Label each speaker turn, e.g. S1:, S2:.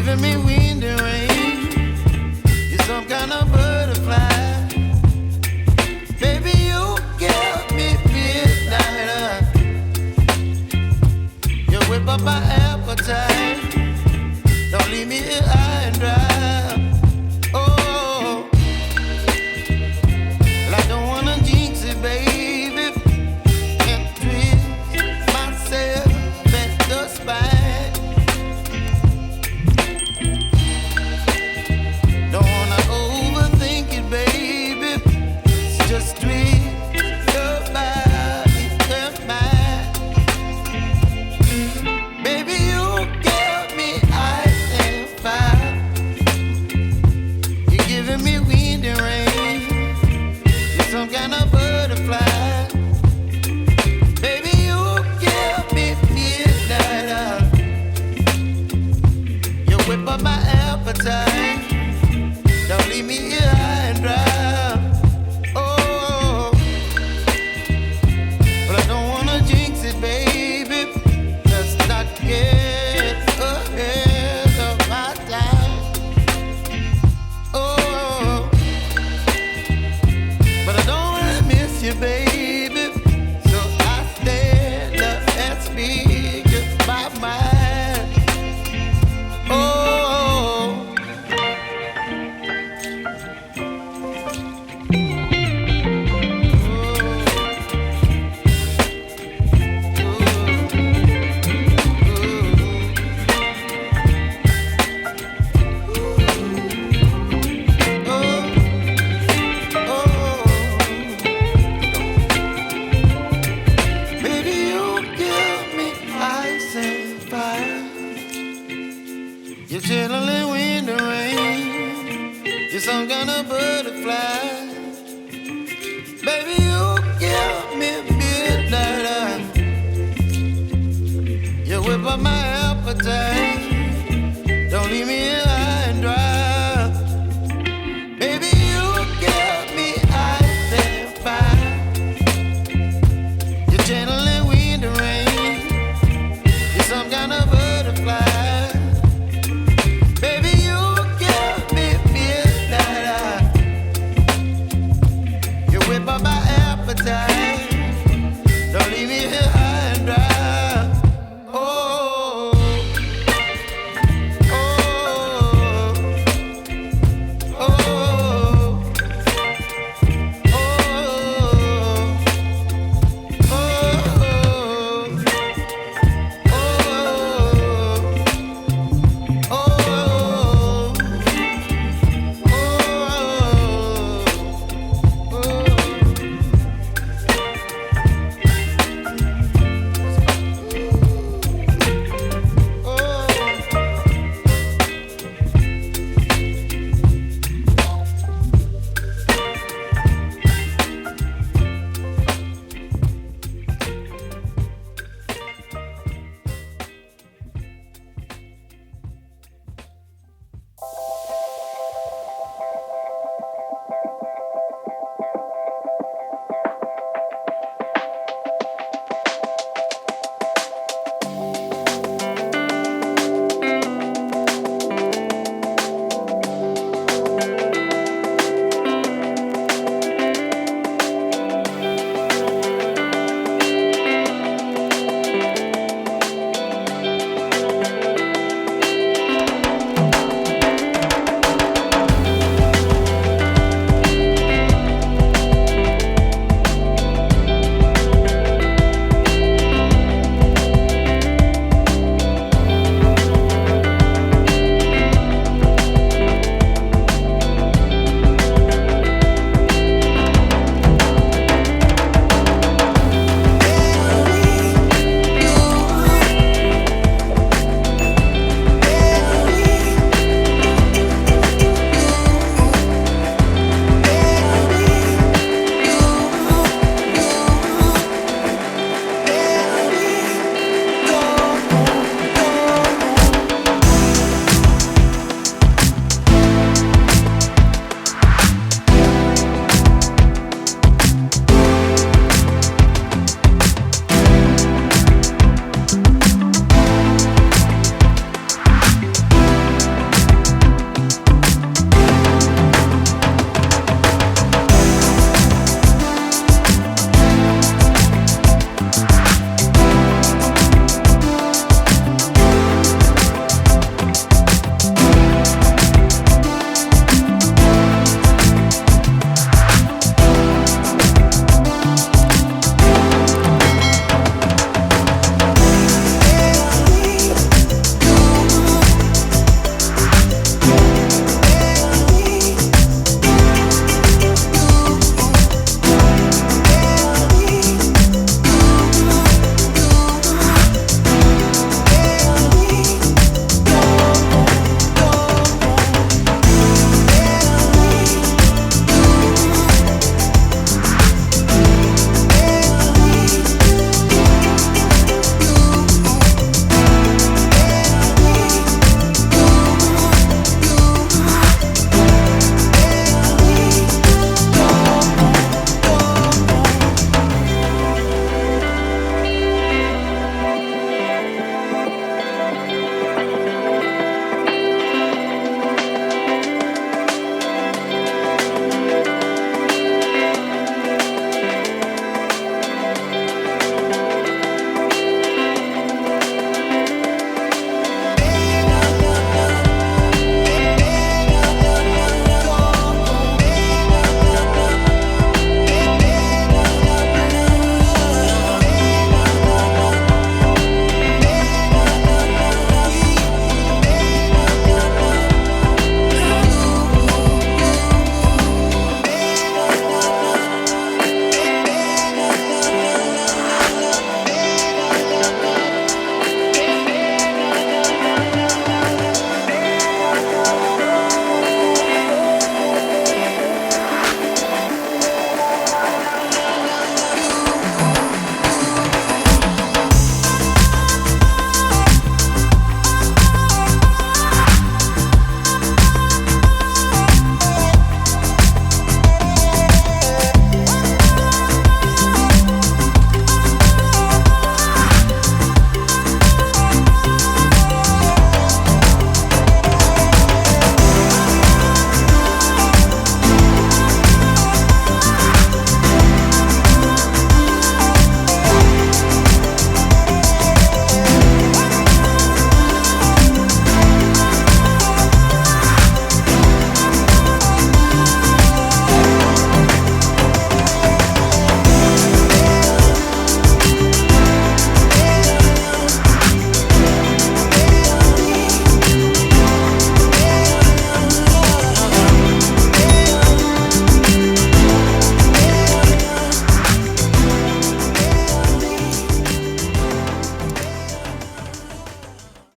S1: giving me wind and rain. You're some kind of butterfly. Baby, you give me midnight. You whip up my appetite. Don't leave me here high and dry. Oh, well, I don't wanna jinx it, baby. Can't twist myself at the spine. Don't wanna overthink it, baby. It's just twist your body and mine. Baby, you give me ice and fire. You're giving me wind and rain. You're some kind of butterfly. Baby, you give me midnight. You whip up my appetite. Don't leave me here high and dry. Oh, but I don't wanna jinx it, baby. Let's not get ahead of my time. Oh, but I don't wanna miss you, baby. So I stand up and speak my mind. Oh. Baby, you give me ice and fire. You're chilling wind and rain. You're some kind of butterfly. Baby, you give me midnight. You whip up my appetite.